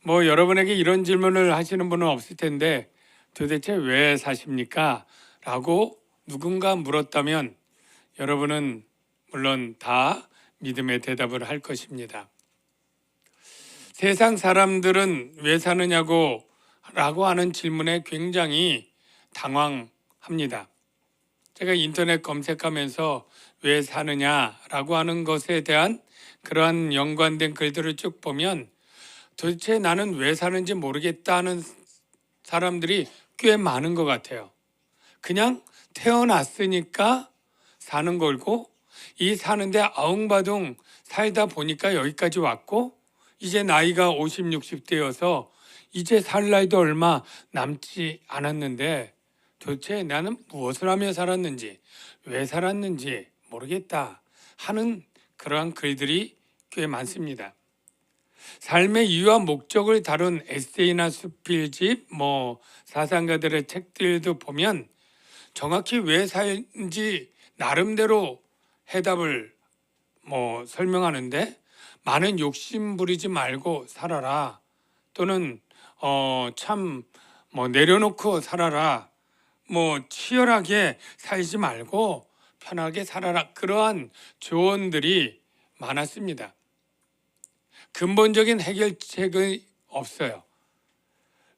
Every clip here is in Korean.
뭐 여러분에게 이런 질문을 하시는 분은 없을 텐데 도대체 왜 사십니까? 라고 누군가 물었다면 여러분은 물론 다 믿음의 대답을 할 것입니다. 세상 사람들은 왜 사느냐고 라고 하는 질문에 굉장히 당황합니다. 제가 인터넷 검색하면서 왜 사느냐라고 하는 것에 대한 그러한 연관된 글들을 쭉 보면 도대체 나는 왜 사는지 모르겠다는 사람들이 꽤 많은 것 같아요. 그냥 태어났으니까 사는 거고 이 사는데 아웅바둥 살다 보니까 여기까지 왔고 이제 나이가 50, 60대여서 이제 살 나이도 얼마 남지 않았는데 도대체 나는 무엇을 하며 살았는지 왜 살았는지 모르겠다 하는 그러한 글들이 꽤 많습니다. 삶의 이유와 목적을 다룬 에세이나 수필집, 사상가들의 책들도 보면 정확히 왜 살는지 나름대로 해답을 설명하는데 많은 욕심 부리지 말고 살아라 또는 내려놓고 살아라 치열하게 살지 말고 편하게 살아라 그러한 조언들이 많았습니다. 근본적인 해결책이 없어요.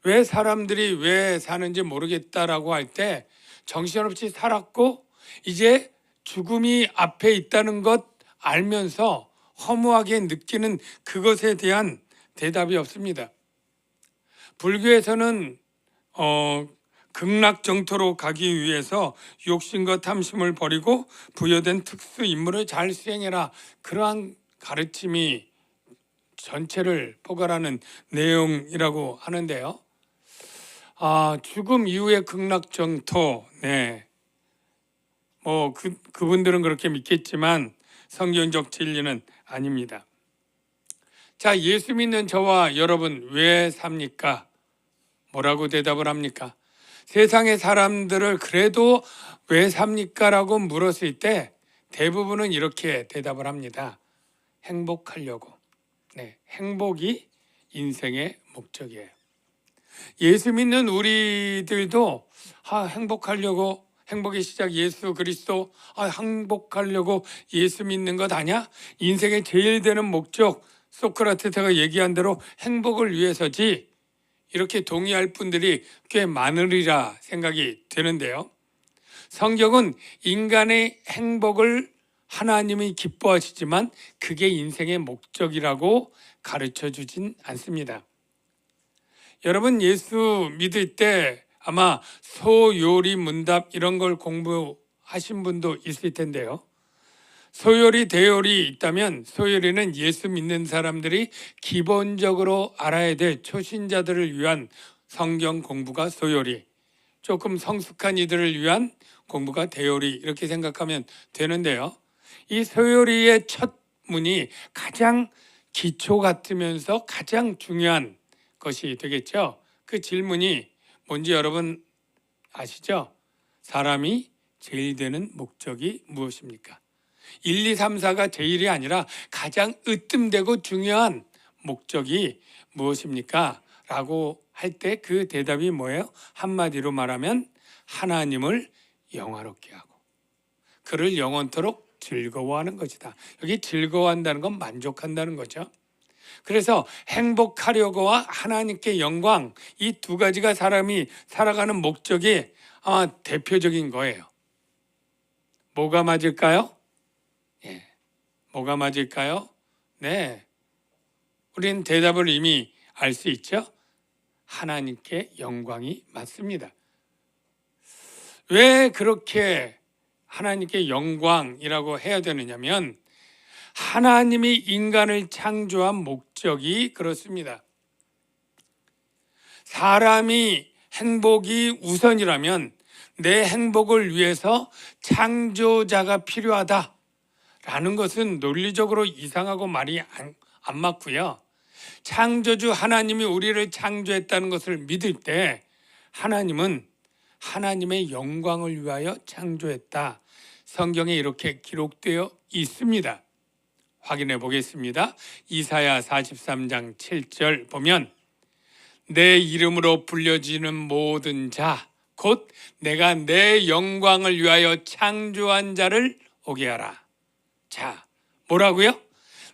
왜 사람들이 왜 사는지 모르겠다라고 할 때 정신없이 살았고 이제 죽음이 앞에 있다는 것 알면서 허무하게 느끼는 그것에 대한 대답이 없습니다. 불교에서는 극락정토로 가기 위해서 욕심과 탐심을 버리고 부여된 특수 임무를 잘 수행해라 그러한 가르침이 전체를 포괄하는 내용이라고 하는데요. 죽음 이후의 극락정토, 그분들은 그렇게 믿겠지만 성경적 진리는 아닙니다. 자, 예수 믿는 저와 여러분 왜 삽니까? 뭐라고 대답을 합니까? 세상의 사람들을 그래도 왜 삽니까? 라고 물었을 때 대부분은 이렇게 대답을 합니다. 행복하려고. 행복이 인생의 목적이에요. 예수 믿는 우리들도 행복하려고 행복의 시작 예수 그리스도 행복하려고 예수 믿는 것 아니야? 인생의 제일 되는 목적 소크라테스가 얘기한 대로 행복을 위해서지 이렇게 동의할 분들이 꽤 많으리라 생각이 되는데요. 성경은 인간의 행복을 하나님이 기뻐하시지만 그게 인생의 목적이라고 가르쳐 주진 않습니다. 여러분 예수 믿을 때 아마 소요리 문답 이런 걸 공부하신 분도 있을 텐데요. 소요리 대요리 있다면 소요리는 예수 믿는 사람들이 기본적으로 알아야 될 초신자들을 위한 성경 공부가 소요리, 조금 성숙한 이들을 위한 공부가 대요리 이렇게 생각하면 되는데요. 이 소요리의 첫 문이 가장 기초 같으면서 가장 중요한 것이 되겠죠. 그 질문이 뭔지 여러분 아시죠? 사람이 제일 되는 목적이 무엇입니까? 1, 2, 3, 4가 제일이 아니라 가장 으뜸되고 중요한 목적이 무엇입니까? 라고 할 때 그 대답이 뭐예요? 한마디로 말하면 하나님을 영화롭게 하고 그를 영원토록 즐거워하는 것이다. 여기 즐거워한다는 건 만족한다는 거죠. 그래서 행복하려고와 하나님께 영광 이 두 가지가 사람이 살아가는 목적이 대표적인 거예요. 뭐가 맞을까요? 뭐가 맞을까요? 우리는 대답을 이미 알 수 있죠? 하나님께 영광이 맞습니다. 왜 그렇게 하나님께 영광이라고 해야 되느냐면 하나님이 인간을 창조한 목적이 그렇습니다. 사람이 행복이 우선이라면 내 행복을 위해서 창조자가 필요하다라는 것은 논리적으로 이상하고 말이 안 맞고요. 창조주 하나님이 우리를 창조했다는 것을 믿을 때 하나님은 하나님의 영광을 위하여 창조했다. 성경에 이렇게 기록되어 있습니다. 확인해 보겠습니다. 이사야 43장 7절 보면 내 이름으로 불려지는 모든 자 곧 내가 내 영광을 위하여 창조한 자를 오게 하라. 자, 뭐라고요?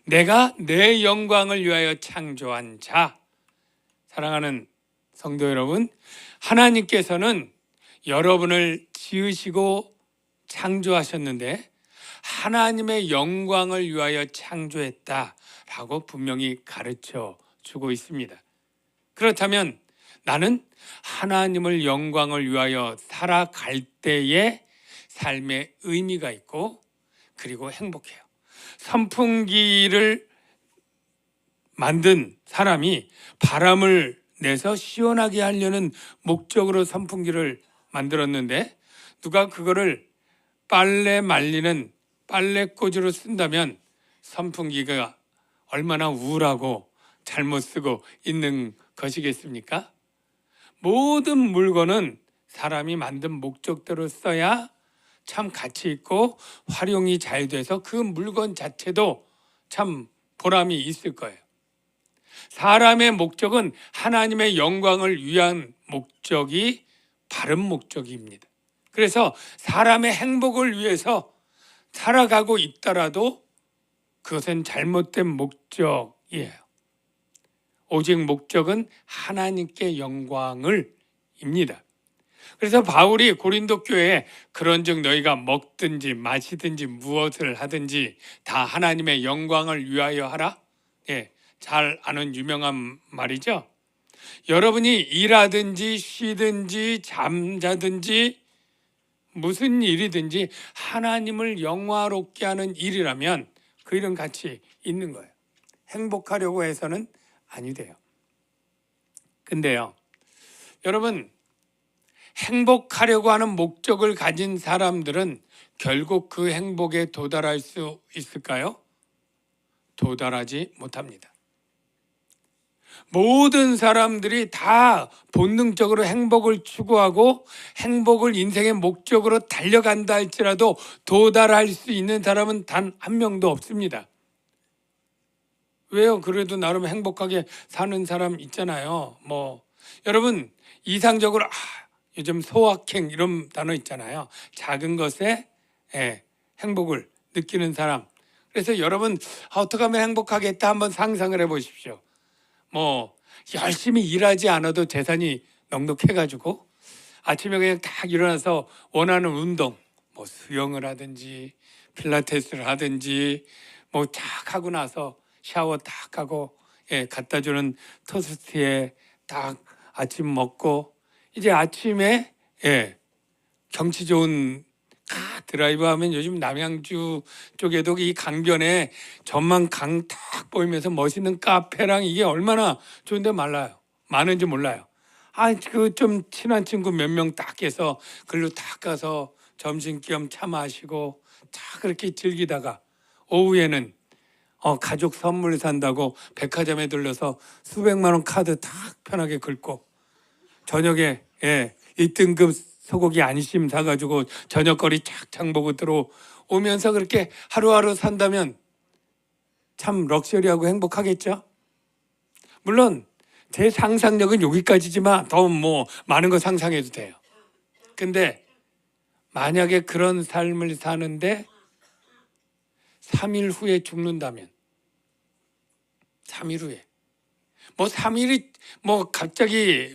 내가 내 영광을 위하여 창조한 자. 사랑하는 성도 여러분, 하나님께서는 여러분을 지으시고 창조하셨는데 하나님의 영광을 위하여 창조했다라고 분명히 가르쳐 주고 있습니다. 그렇다면 나는 하나님을 영광을 위하여 살아갈 때에 삶의 의미가 있고 그리고 행복해요. 선풍기를 만든 사람이 바람을 내서 시원하게 하려는 목적으로 선풍기를 만들었는데 누가 그거를 빨래 말리는 빨래꽂이로 쓴다면 선풍기가 얼마나 우울하고 잘못 쓰고 있는 것이겠습니까? 모든 물건은 사람이 만든 목적대로 써야 참 가치 있고 활용이 잘 돼서 그 물건 자체도 참 보람이 있을 거예요. 사람의 목적은 하나님의 영광을 위한 목적이 바른 목적입니다. 그래서 사람의 행복을 위해서 살아가고 있더라도 그것은 잘못된 목적이에요. 오직 목적은 하나님께 영광을 입니다. 그래서 바울이 고린도 교회에 그런즉 너희가 먹든지 마시든지 무엇을 하든지 다 하나님의 영광을 위하여 하라. 잘 아는 유명한 말이죠. 여러분이 일하든지 쉬든지 잠자든지 무슨 일이든지 하나님을 영화롭게 하는 일이라면 그 일은 가치 있는 거예요. 행복하려고 해서는 아니 돼요. 근데요, 여러분, 행복하려고 하는 목적을 가진 사람들은 결국 그 행복에 도달할 수 있을까요? 도달하지 못합니다. 모든 사람들이 다 본능적으로 행복을 추구하고 행복을 인생의 목적으로 달려간다 할지라도 도달할 수 있는 사람은 단 한 명도 없습니다. 왜요? 그래도 나름 행복하게 사는 사람 있잖아요. 여러분 이상적으로 요즘 소확행 이런 단어 있잖아요. 작은 것에 행복을 느끼는 사람. 그래서 여러분 어떻게 하면 행복하겠다 한번 상상을 해보십시오. 열심히 일하지 않아도 재산이 넉넉해가지고 아침에 그냥 딱 일어나서 원하는 운동, 수영을 하든지 필라테스를 하든지 딱 하고 나서 샤워 딱 하고 갖다 주는 토스트에 딱 아침 먹고 이제 아침에 경치 좋은 드라이브 하면 요즘 남양주 쪽에도 이 강변에 전망 강 딱 보이면서 멋있는 카페랑 이게 얼마나 좋은데 많은지 몰라요. 그 좀 친한 친구 몇 명 딱 해서 글로 딱 가서 점심 겸 차 마시고 딱 그렇게 즐기다가 오후에는 가족 선물 산다고 백화점에 들러서 수백만 원 카드 딱 편하게 긁고 저녁에 1등급 소고기 안심 사가지고 저녁거리 착착 보고 들어오면서 그렇게 하루하루 산다면 참 럭셔리하고 행복하겠죠? 물론 제 상상력은 여기까지지만 더 많은 거 상상해도 돼요. 근데 만약에 그런 삶을 사는데 3일 후에 죽는다면 3일 후에 3일이 갑자기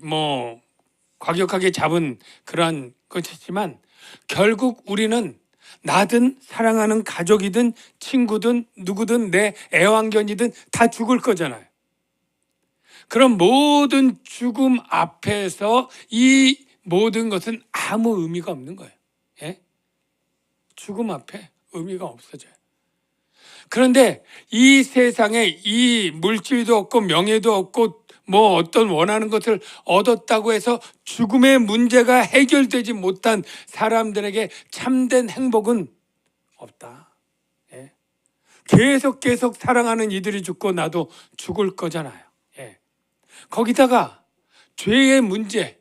과격하게 잡은 그러한 것이지만 결국 우리는 나든 사랑하는 가족이든 친구든 누구든 내 애완견이든 다 죽을 거잖아요. 그럼 모든 죽음 앞에서 이 모든 것은 아무 의미가 없는 거예요. 죽음 앞에 의미가 없어져요. 그런데 이 세상에 이 물질도 없고 명예도 없고 어떤 원하는 것을 얻었다고 해서 죽음의 문제가 해결되지 못한 사람들에게 참된 행복은 없다. 계속 사랑하는 이들이 죽고 나도 죽을 거잖아요. 거기다가 죄의 문제,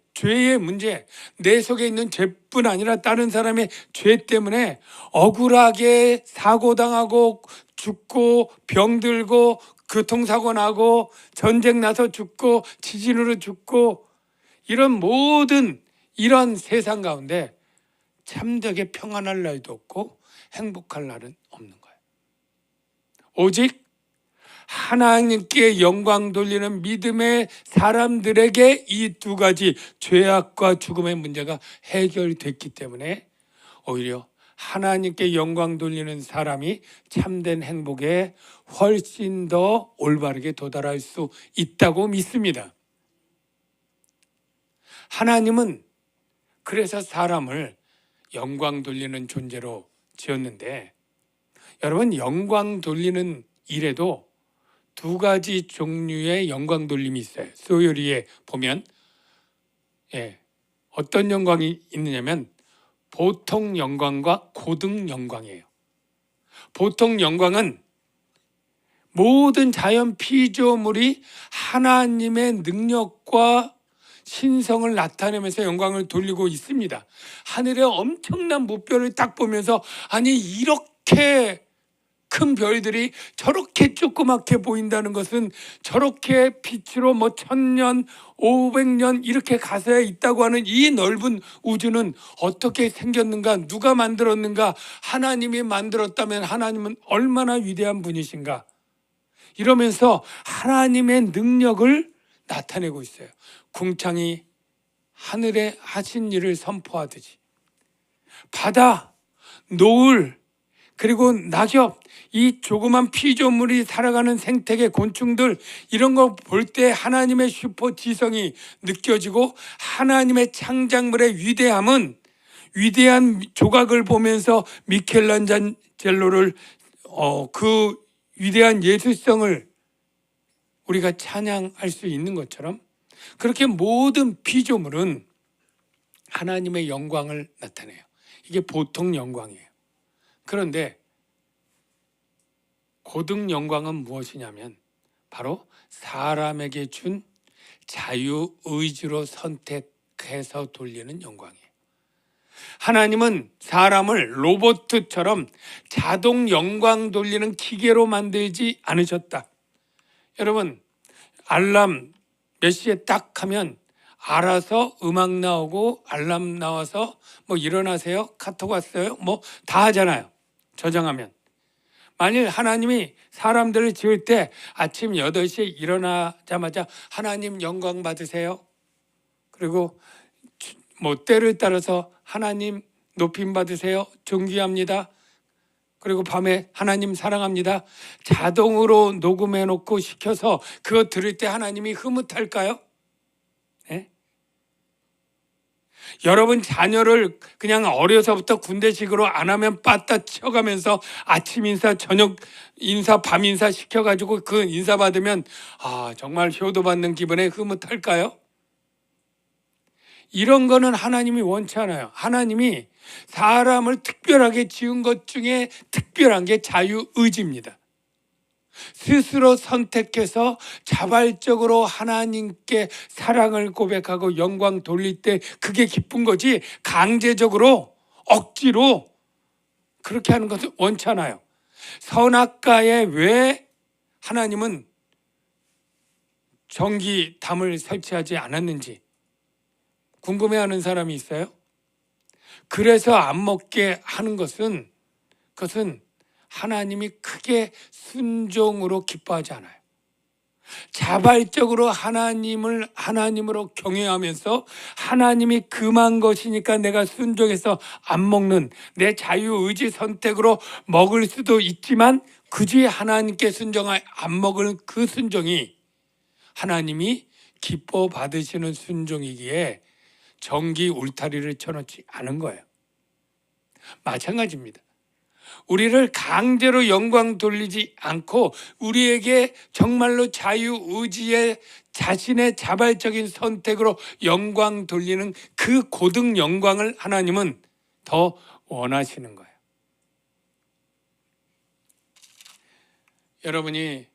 내 속에 있는 죄뿐 아니라 다른 사람의 죄 때문에 억울하게 사고당하고 죽고 병들고 교통사고 나고 전쟁 나서 죽고 지진으로 죽고 이런 모든 이런 세상 가운데 참되게 평안할 날도 없고 행복할 날은 없는 거예요. 오직 하나님께 영광 돌리는 믿음의 사람들에게 이 두 가지 죄악과 죽음의 문제가 해결됐기 때문에 오히려 하나님께 영광 돌리는 사람이 참된 행복에 훨씬 더 올바르게 도달할 수 있다고 믿습니다. 하나님은 그래서 사람을 영광 돌리는 존재로 지었는데, 여러분, 영광 돌리는 일에도 두 가지 종류의 영광 돌림이 있어요. 소요리에 보면 어떤 영광이 있느냐면 보통 영광과 고등 영광이에요. 보통 영광은 모든 자연 피조물이 하나님의 능력과 신성을 나타내면서 영광을 돌리고 있습니다. 하늘의 엄청난 무별을 딱 보면서 아니 이렇게 큰 별들이 저렇게 조그맣게 보인다는 것은 저렇게 빛으로 1000년, 500년 이렇게 가서야 있다고 하는 이 넓은 우주는 어떻게 생겼는가? 누가 만들었는가? 하나님이 만들었다면 하나님은 얼마나 위대한 분이신가? 이러면서 하나님의 능력을 나타내고 있어요. 궁창이 하늘에 하신 일을 선포하듯이 바다, 노을, 그리고 낙엽, 이 조그만 피조물이 살아가는 생태계 곤충들 이런 거 볼 때 하나님의 슈퍼 지성이 느껴지고 하나님의 창작물의 위대함은 위대한 조각을 보면서 미켈란젤로를 그 위대한 예술성을 우리가 찬양할 수 있는 것처럼 그렇게 모든 피조물은 하나님의 영광을 나타내요. 이게 보통 영광이에요. 그런데 고등 영광은 무엇이냐면 바로 사람에게 준 자유의지로 선택해서 돌리는 영광이에요. 하나님은 사람을 로봇처럼 자동 영광 돌리는 기계로 만들지 않으셨다. 여러분, 알람 몇 시에 딱 하면 알아서 음악 나오고 알람 나와서 뭐 일어나세요, 카톡 왔어요, 뭐 다 하잖아요. 저장하면. 만일 하나님이 사람들을 지을 때 아침 8시에 일어나자마자 하나님 영광 받으세요, 그리고 뭐 때를 따라서 하나님 높임 받으세요, 존귀합니다, 그리고 밤에 하나님 사랑합니다, 자동으로 녹음해 놓고 시켜서 그거 들을 때 하나님이 흐뭇할까요? 네? 여러분 자녀를 그냥 어려서부터 군대식으로 안 하면 빠따 쳐가면서 아침 인사, 저녁 인사, 밤 인사 시켜가지고 그 인사 받으면 정말 효도 받는 기분에 흐뭇할까요? 이런 거는 하나님이 원치 않아요. 하나님이 사람을 특별하게 지은 것 중에 특별한 게 자유의지입니다. 스스로 선택해서 자발적으로 하나님께 사랑을 고백하고 영광 돌릴 때 그게 기쁜 거지, 강제적으로 억지로 그렇게 하는 것은 원치 않아요. 선악과에 왜 하나님은 전기담을 설치하지 않았는지 궁금해하는 사람이 있어요? 그래서 안 먹게 하는 것은 그것은 하나님이 크게 순종으로 기뻐하지 않아요. 자발적으로 하나님을 하나님으로 경외하면서 하나님이 금한 것이니까 내가 순종해서 안 먹는 내 자유의지 선택으로 먹을 수도 있지만 굳이 하나님께 순종하여 안 먹을 그 순종이 하나님이 기뻐 받으시는 순종이기에 전기 울타리를 쳐놓지 않은 거예요. 마찬가지입니다. 우리를 강제로 영광 돌리지 않고 우리에게 정말로 자유의지의 자신의 자발적인 선택으로 영광 돌리는 그 고등 영광을 하나님은 더 원하시는 거예요. 여러분이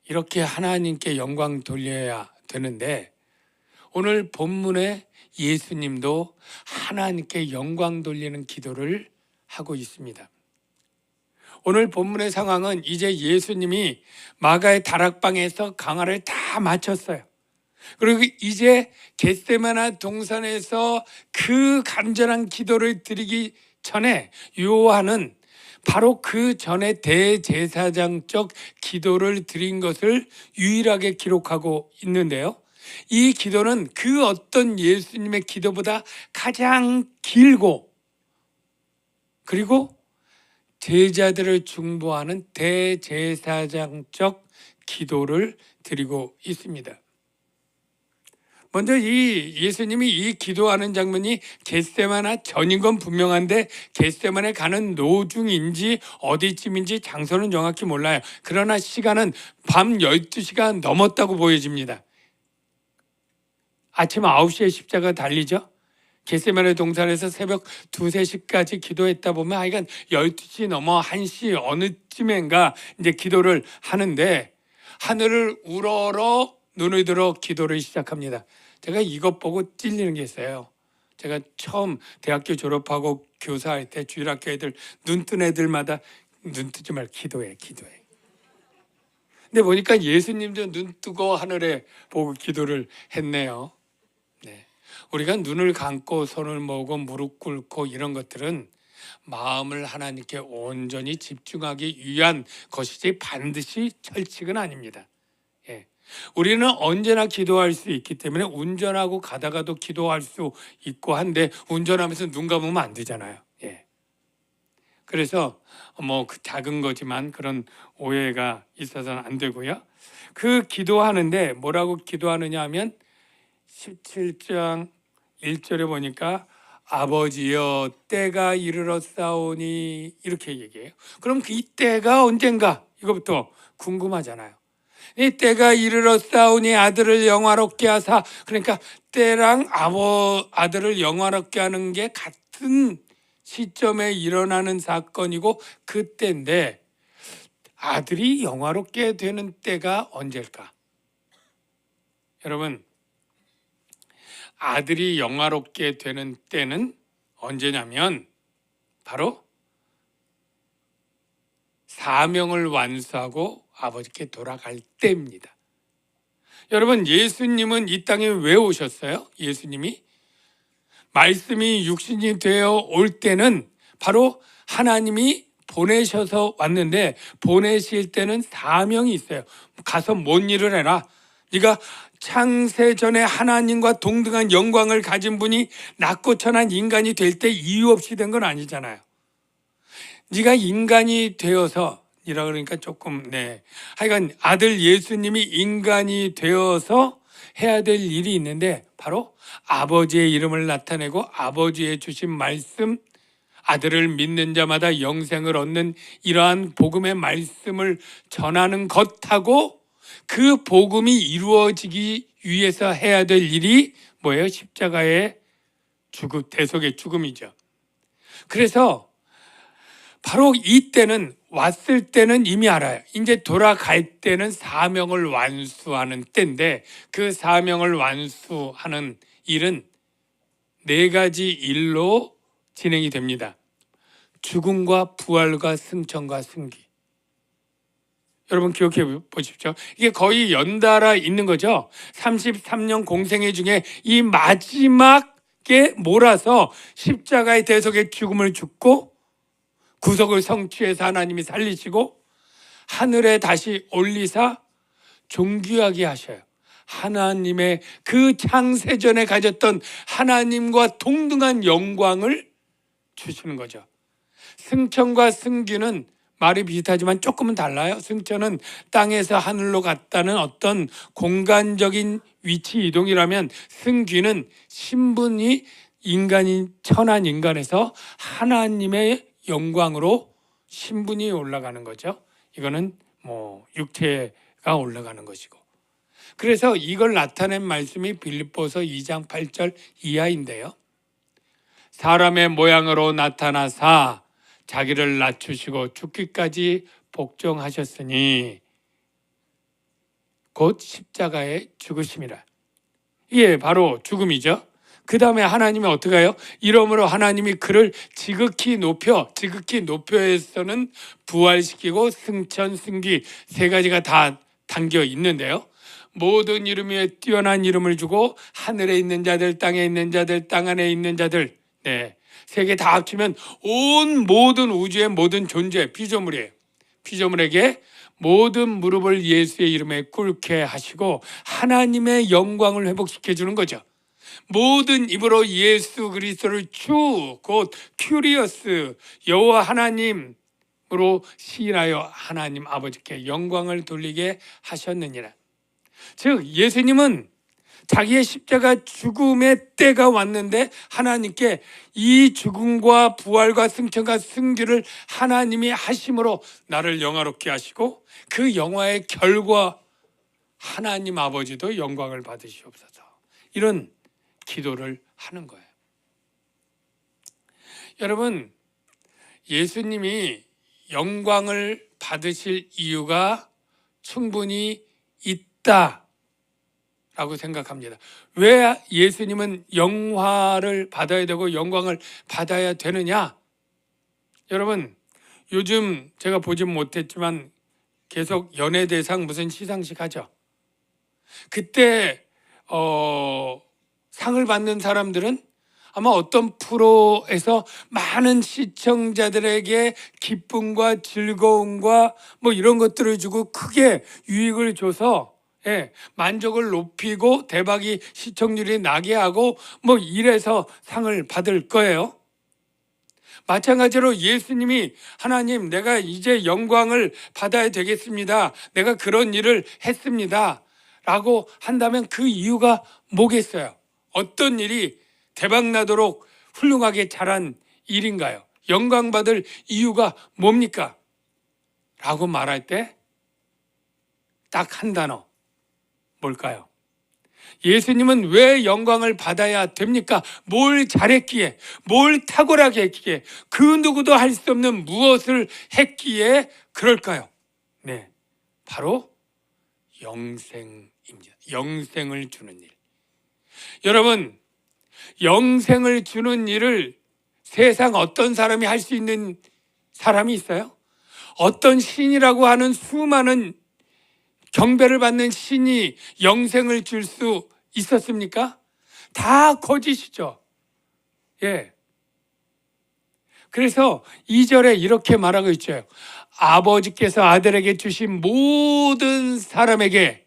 이렇게 하나님께 영광 돌려야 되는데 오늘 본문에 예수님도 하나님께 영광 돌리는 기도를 하고 있습니다. 오늘 본문의 상황은 이제 예수님이 마가의 다락방에서 강화를 다 마쳤어요. 그리고 이제 겟세마네 동산에서 그 간절한 기도를 드리기 전에 요한은 바로 그 전에 대제사장적 기도를 드린 것을 유일하게 기록하고 있는데요. 이 기도는 그 어떤 예수님의 기도보다 가장 길고 그리고 제자들을 중보하는 대제사장적 기도를 드리고 있습니다. 먼저 이 예수님이 이 기도하는 장면이 겟세마네 전인 건 분명한데 겟세마네 가는 노중인지 어디쯤인지 장소는 정확히 몰라요. 그러나 시간은 밤 12시가 넘었다고 보여집니다. 아침 9시에 십자가 달리죠. 겟세마네 동산에서 새벽 2, 3시까지 기도했다 보면 하여간 12시 넘어 1시 어느쯤인가 이제 기도를 하는데 하늘을 우러러 눈을 들어 기도를 시작합니다. 제가 이것 보고 찔리는 게 있어요. 제가 처음 대학교 졸업하고 교사할 때 주일학교 애들 눈 뜬 애들마다 눈 뜨지 말고 기도해. 근데 보니까 예수님도 눈 뜨고 하늘에 보고 기도를 했네요. 네. 우리가 눈을 감고 손을 모으고 무릎 꿇고 이런 것들은 마음을 하나님께 온전히 집중하기 위한 것이지 반드시 철칙은 아닙니다. 예. 우리는 언제나 기도할 수 있기 때문에 운전하고 가다가도 기도할 수 있고 한데 운전하면서 눈 감으면 안 되잖아요. 예. 그래서 그 작은 거지만 그런 오해가 있어서는 안 되고요. 그 기도하는데 뭐라고 기도하느냐 하면 17장 1절에 보니까 아버지여 때가 이르렀사오니 이렇게 얘기해요. 그럼 이 때가 언젠가 이거부터 궁금하잖아요. 이 때가 이르렀사오니 아들을 영화롭게 하사, 그러니까 때랑 아들을 영화롭게 하는 게 같은 시점에 일어나는 사건이고 그때인데 아들이 영화롭게 되는 때가 언제일까? 여러분, 아들이 영화롭게 되는 때는 언제냐면 바로 사명을 완수하고 아버지께 돌아갈 때입니다. 여러분, 예수님은 이 땅에 왜 오셨어요? 예수님이 말씀이 육신이 되어 올 때는 바로 하나님이 보내셔서 왔는데 보내실 때는 사명이 있어요. 가서 뭔 일을 해라. 네가 창세 전에 하나님과 동등한 영광을 가진 분이 낮고 천한 인간이 될 때 이유 없이 된 건 아니잖아요. 네가 인간이 되어서 이라 그러니까 조금 하여간 아들 예수님이 인간이 되어서 해야 될 일이 있는데 바로 아버지의 이름을 나타내고 아버지의 주신 말씀, 아들을 믿는 자마다 영생을 얻는 이러한 복음의 말씀을 전하는 것하고 그 복음이 이루어지기 위해서 해야 될 일이 뭐예요? 십자가의 죽음, 대속의 죽음이죠. 그래서 바로 이때는 왔을 때는 이미 알아요. 이제 돌아갈 때는 사명을 완수하는 때인데 그 사명을 완수하는 일은 4가지 일로 진행이 됩니다. 죽음과 부활과 승천과 승기. 여러분 기억해 보십시오. 이게 거의 연달아 있는 거죠. 33년 공생애 중에 이 마지막에 몰아서 십자가의 대속의 죽음을 죽고 구속을 성취해서 하나님이 살리시고 하늘에 다시 올리사 존귀하게 하셔요. 하나님의 그 창세전에 가졌던 하나님과 동등한 영광을 주시는 거죠. 승천과 승귀는 말이 비슷하지만 조금은 달라요. 승천은 땅에서 하늘로 갔다는 어떤 공간적인 위치 이동이라면 승귀는 신분이 인간이 천한 인간에서 하나님의 영광으로 신분이 올라가는 거죠. 이거는 육체가 올라가는 것이고. 그래서 이걸 나타낸 말씀이 빌립보서 2장 8절 이하인데요. 사람의 모양으로 나타나사 자기를 낮추시고 죽기까지 복종하셨으니 곧 십자가에 죽으심이라. 이게 바로 죽음이죠. 그 다음에 하나님이 어떻게 해요? 이러므로 하나님이 그를 지극히 높여에서는 부활시키고 승천, 승귀 세 가지가 다 담겨 있는데요. 모든 이름 위에 뛰어난 이름을 주고 하늘에 있는 자들, 땅에 있는 자들, 땅 안에 있는 자들, 네, 세 개 다 합치면 온 모든 우주의 모든 존재, 피조물이에요. 피조물에게 모든 무릎을 예수의 이름에 꿇게 하시고 하나님의 영광을 회복시켜 주는 거죠. 모든 입으로 예수 그리스도를 주, 곧 큐리어스, 여호와 하나님으로 시인하여 하나님 아버지께 영광을 돌리게 하셨느니라. 즉 예수님은 자기의 십자가 죽음의 때가 왔는데 하나님께 이 죽음과 부활과 승천과 승귀를 하나님이 하심으로 나를 영화롭게 하시고 그 영화의 결과 하나님 아버지도 영광을 받으시옵소서. 이런 기도를 하는 거예요. 여러분, 예수님이 영광을 받으실 이유가 충분히 있다라고 생각합니다. 왜 예수님은 영화를 받아야 되고 영광을 받아야 되느냐? 여러분, 요즘 제가 보진 못했지만 계속 연예대상 무슨 시상식 하죠. 그때 상을 받는 사람들은 아마 어떤 프로에서 많은 시청자들에게 기쁨과 즐거움과 뭐 이런 것들을 주고 크게 유익을 줘서 만족을 높이고 대박이 시청률이 나게 하고 뭐 이래서 상을 받을 거예요. 마찬가지로 예수님이 하나님, 내가 이제 영광을 받아야 되겠습니다. 내가 그런 일을 했습니다. 라고 한다면 그 이유가 뭐겠어요? 어떤 일이 대박나도록 훌륭하게 잘한 일인가요? 영광받을 이유가 뭡니까? 라고 말할 때 딱 한 단어, 뭘까요? 예수님은 왜 영광을 받아야 됩니까? 뭘 잘했기에, 뭘 탁월하게 했기에, 그 누구도 할 수 없는 무엇을 했기에 그럴까요? 네, 바로 영생입니다. 영생을 주는 일. 여러분, 영생을 주는 일을 세상 어떤 사람이 할 수 있는 사람이 있어요? 어떤 신이라고 하는 수많은 경배를 받는 신이 영생을 줄 수 있었습니까? 다 거짓이죠. 예. 그래서 2절에 이렇게 말하고 있죠. 아버지께서 아들에게 주신 모든 사람에게,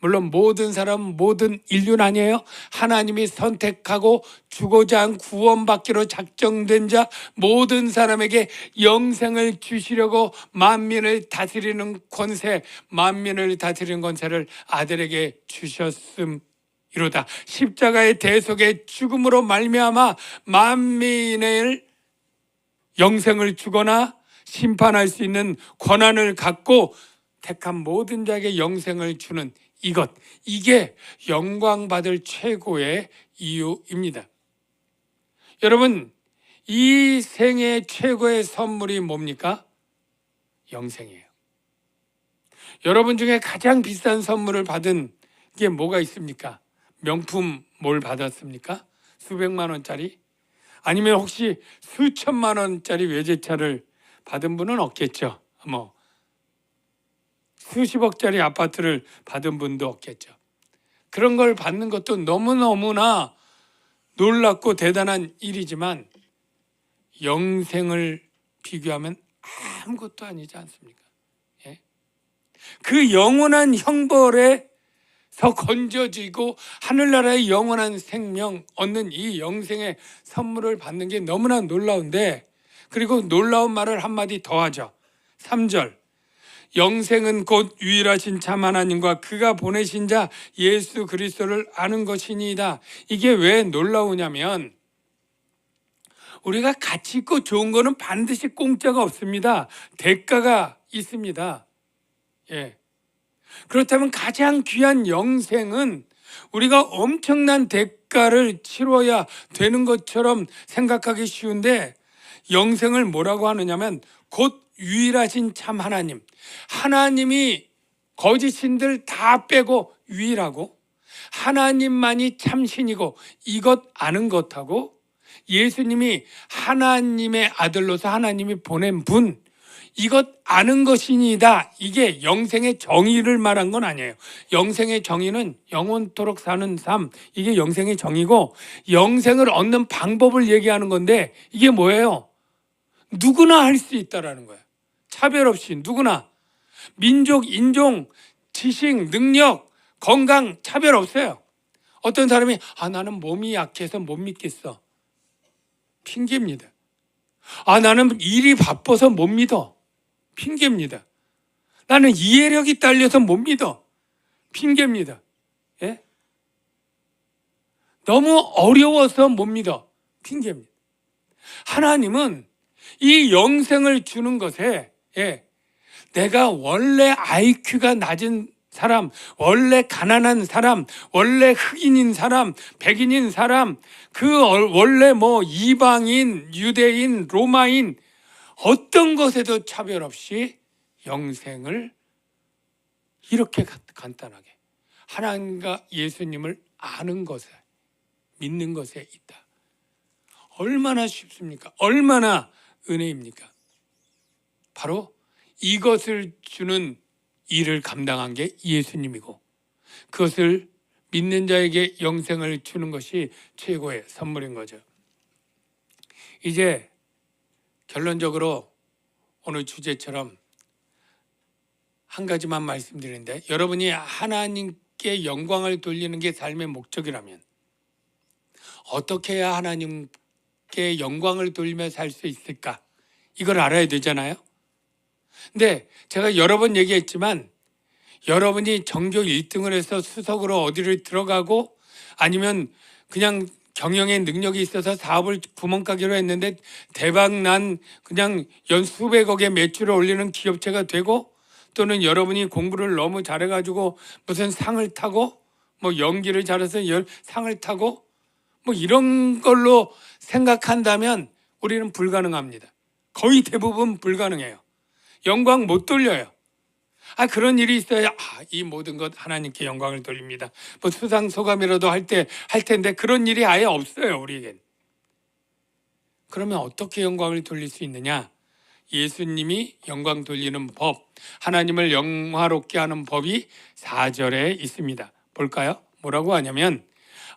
물론 모든 사람은 모든 인류는 아니에요. 하나님이 선택하고 주고자 한 구원받기로 작정된 자 모든 사람에게 영생을 주시려고 만민을 다스리는 권세, 만민을 다스리는 권세를 아들에게 주셨음이로다. 십자가의 대속의 죽음으로 말미암아 만민을 영생을 주거나 심판할 수 있는 권한을 갖고 택한 모든 자에게 영생을 주는 이게 영광받을 최고의 이유입니다. 여러분, 이 생의 최고의 선물이 뭡니까? 영생이에요. 여러분 중에 가장 비싼 선물을 받은 게 뭐가 있습니까? 명품 뭘 받았습니까? 수백만 원짜리? 아니면 혹시 수천만 원짜리 외제차를 받은 분은 없겠죠. 뭐 수십억짜리 아파트를 받은 분도 없겠죠. 그런 걸 받는 것도 너무너무나 놀랍고 대단한 일이지만 영생을 비교하면 아무것도 아니지 않습니까? 예? 그 영원한 형벌에서 건져지고 하늘나라의 영원한 생명 얻는 이 영생의 선물을 받는 게 너무나 놀라운데, 그리고 놀라운 말을 한마디 더 하죠. 3절, 영생은 곧 유일하신 참 하나님과 그가 보내신 자 예수 그리스도를 아는 것이니이다. 이게 왜 놀라우냐면 우리가 가치 있고 좋은 거는 반드시 공짜가 없습니다. 대가가 있습니다. 예. 그렇다면 가장 귀한 영생은 우리가 엄청난 대가를 치러야 되는 것처럼 생각하기 쉬운데, 영생을 뭐라고 하느냐면 곧 유일하신 참 하나님, 하나님이 거짓신들 다 빼고 유일하고 하나님만이 참신이고 이것 아는 것하고 예수님이 하나님의 아들로서 하나님이 보낸 분, 이것 아는 것이니다. 이게 영생의 정의를 말한 건 아니에요. 영생의 정의는 영원토록 사는 삶, 이게 영생의 정의고, 영생을 얻는 방법을 얘기하는 건데 이게 뭐예요? 누구나 할 수 있다라는 거예요. 차별 없이 누구나. 민족, 인종, 지식, 능력, 건강 차별 없어요. 어떤 사람이 나는 몸이 약해서 못 믿겠어. 핑계입니다. 나는 일이 바빠서 못 믿어. 핑계입니다. 나는 이해력이 딸려서 못 믿어. 핑계입니다. 예? 너무 어려워서 못 믿어. 핑계입니다. 하나님은 이 영생을 주는 것에 내가 원래 IQ가 낮은 사람, 원래 가난한 사람, 원래 흑인인 사람, 백인인 사람, 원래 이방인, 유대인, 로마인 어떤 것에도 차별 없이 영생을 이렇게 간단하게 하나님과 예수님을 아는 것에, 믿는 것에 있다. 얼마나 쉽습니까? 얼마나 은혜입니까? 바로 이것을 주는 일을 감당한 게 예수님이고, 그것을 믿는 자에게 영생을 주는 것이 최고의 선물인 거죠. 이제 결론적으로 오늘 주제처럼 한 가지만 말씀드리는데, 여러분이 하나님께 영광을 돌리는 게 삶의 목적이라면 어떻게 해야 하나님께 영광을 돌리며 살 수 있을까? 이걸 알아야 되잖아요. 근데 제가 여러 번 얘기했지만, 여러분이 전교 1등을 해서 수석으로 어디를 들어가고 아니면 그냥 경영의 능력이 있어서 사업을 구멍가게로 했는데 대박난 그냥 수백억의 매출을 올리는 기업체가 되고, 또는 여러분이 공부를 너무 잘해가지고 무슨 상을 타고 연기를 잘해서 상을 타고 이런 걸로 생각한다면 우리는 불가능합니다. 거의 대부분 불가능해요. 영광 못 돌려요. 그런 일이 있어야 이 모든 것 하나님께 영광을 돌립니다. 수상 소감이라도 할 텐데 그런 일이 아예 없어요, 우리에겐. 그러면 어떻게 영광을 돌릴 수 있느냐? 예수님이 영광 돌리는 법, 하나님을 영화롭게 하는 법이 4절에 있습니다. 볼까요? 뭐라고 하냐면,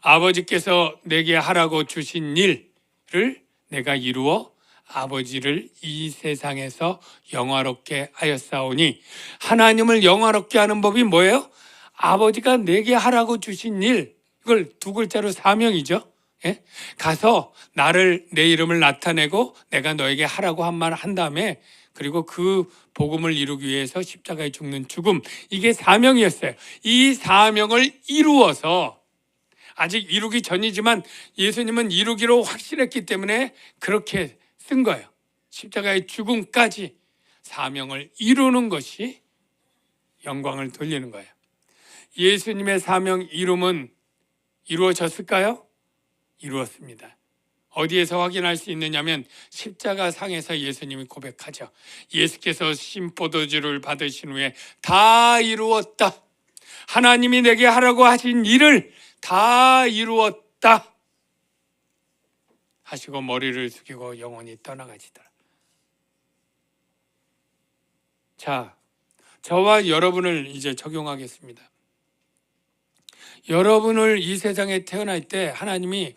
아버지께서 내게 하라고 주신 일을 내가 이루어 아버지를 이 세상에서 영화롭게 하였사오니. 하나님을 영화롭게 하는 법이 뭐예요? 아버지가 내게 하라고 주신 일, 이걸 두 글자로 사명이죠. 가서 내 이름을 나타내고 내가 너에게 하라고 한 말 한 다음에, 그리고 그 복음을 이루기 위해서 십자가에 죽는 죽음, 이게 사명이었어요. 이 사명을 이루어서, 아직 이루기 전이지만 예수님은 이루기로 확신했기 때문에 그렇게 쓴 거예요. 십자가의 죽음까지 사명을 이루는 것이 영광을 돌리는 거예요. 예수님의 사명 이룸은 이루어졌을까요? 이루었습니다. 어디에서 확인할 수 있느냐면 십자가 상에서 예수님이 고백하죠. 예수께서 심포도주를 받으신 후에 다 이루었다. 하나님이 내게 하라고 하신 일을 다 이루었다 하시고 머리를 숙이고 영원히 떠나가시더라. 자, 저와 여러분을 이제 적용하겠습니다. 여러분을 이 세상에 태어날 때 하나님이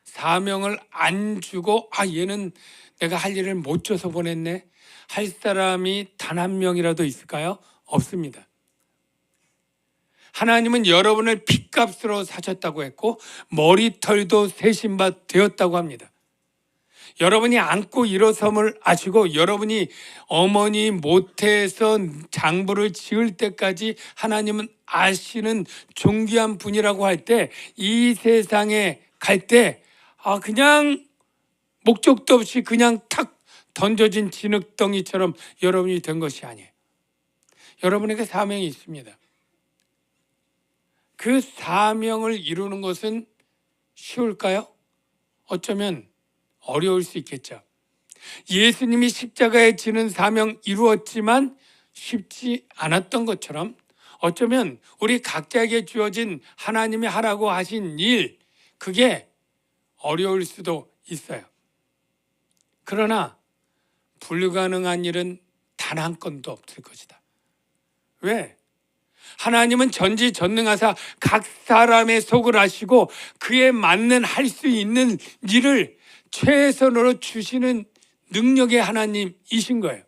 사명을 안 주고 얘는 내가 할 일을 못 줘서 보냈네, 할 사람이 단 한 명이라도 있을까요? 없습니다. 하나님은 여러분을 핏값으로 사셨다고 했고 머리털도 세신바 되었다고 합니다. 여러분이 앉고 일어섬을 아시고 여러분이 어머니 모태에서 장부를 지을 때까지 하나님은 아시는 존귀한 분이라고 할 때, 이 세상에 갈 때 그냥 목적도 없이 그냥 탁 던져진 진흙덩이처럼 여러분이 된 것이 아니에요. 여러분에게 사명이 있습니다. 그 사명을 이루는 것은 쉬울까요? 어쩌면 어려울 수 있겠죠. 예수님이 십자가에 지는 사명 이루었지만 쉽지 않았던 것처럼 어쩌면 우리 각자에게 주어진 하나님이 하라고 하신 일, 그게 어려울 수도 있어요. 그러나 불가능한 일은 단 한 건도 없을 것이다. 왜? 하나님은 전지전능하사 각 사람의 속을 아시고 그에 맞는 할 수 있는 일을 최선으로 주시는 능력의 하나님이신 거예요.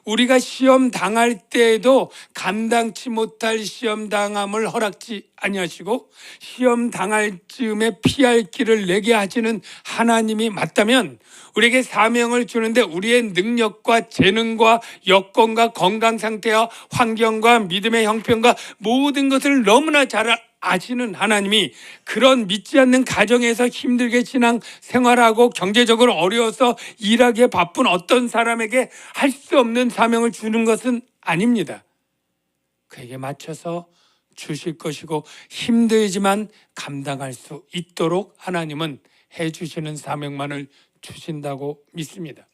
우리가 시험 당할 때에도 감당치 못할 시험 당함을 허락지 아니하시고 시험 당할 즈음에 피할 길을 내게 하시는 하나님이 맞다면 우리에게 사명을 주는데 우리의 능력과 재능과 여건과 건강 상태와 환경과 믿음의 형편과 모든 것을 너무나 잘 아시는 하나님이 그런 믿지 않는 가정에서 힘들게 신앙 생활하고 경제적으로 어려워서 일하기에 바쁜 어떤 사람에게 할 수 없는 사명을 주는 것은 아닙니다. 그에게 맞춰서 주실 것이고 힘들지만 감당할 수 있도록 하나님은 해주시는 사명만을 주신다고 믿습니다.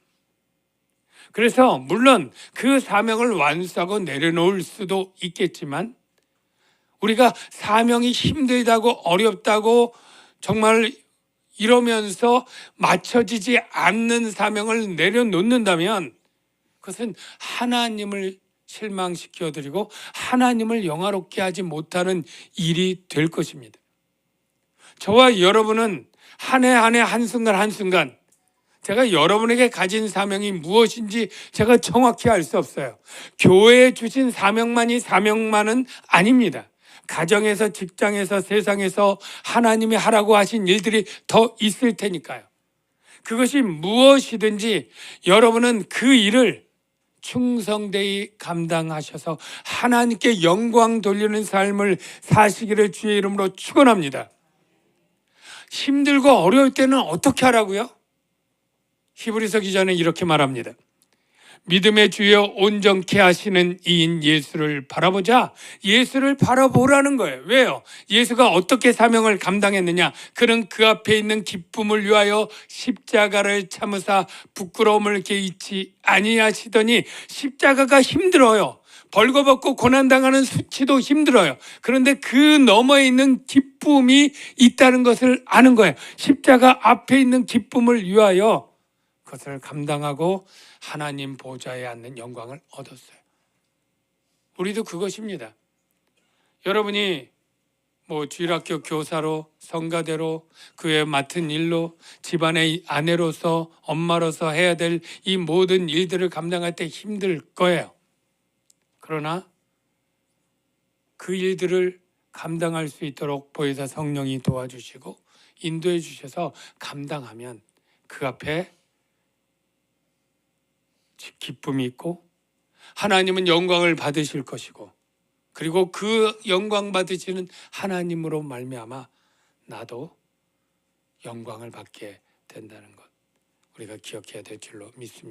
그래서 물론 그 사명을 완수하고 내려놓을 수도 있겠지만 우리가 사명이 힘들다고 어렵다고 정말 이러면서 맞춰지지 않는 사명을 내려놓는다면 그것은 하나님을 실망시켜드리고 하나님을 영화롭게 하지 못하는 일이 될 것입니다. 저와 여러분은 한 해 한 해 한순간 한순간 제가 여러분에게 가진 사명이 무엇인지 제가 정확히 알 수 없어요. 교회에 주신 사명만은 아닙니다. 가정에서, 직장에서, 세상에서 하나님이 하라고 하신 일들이 더 있을 테니까요. 그것이 무엇이든지 여러분은 그 일을 충성되이 감당하셔서 하나님께 영광 돌리는 삶을 사시기를 주의 이름으로 축원합니다. 힘들고 어려울 때는 어떻게 하라고요? 히브리서 기자는 이렇게 말합니다. 믿음의 주여 온전케 하시는 이인 예수를 바라보자. 예수를 바라보라는 거예요. 왜요? 예수가 어떻게 사명을 감당했느냐? 그는 그 앞에 있는 기쁨을 위하여 십자가를 참으사 부끄러움을 개의치 아니하시더니 십자가가 힘들어요. 벌거벗고 고난당하는 수치도 힘들어요. 그런데 그 너머에 있는 기쁨이 있다는 것을 아는 거예요. 십자가 앞에 있는 기쁨을 위하여 그것을 감당하고 하나님 보좌에 앉는 영광을 얻었어요. 우리도 그것입니다. 여러분이 주일학교 교사로, 성가대로, 그에 맡은 일로, 집안의 아내로서, 엄마로서 해야 될 이 모든 일들을 감당할 때 힘들 거예요. 그러나 그 일들을 감당할 수 있도록 보혜사 성령이 도와주시고 인도해 주셔서 감당하면 그 앞에 기쁨이 있고 하나님은 영광을 받으실 것이고 그리고 그 영광 받으시는 하나님으로 말미암아 나도 영광을 받게 된다는 것 우리가 기억해야 될 줄로 믿습니다.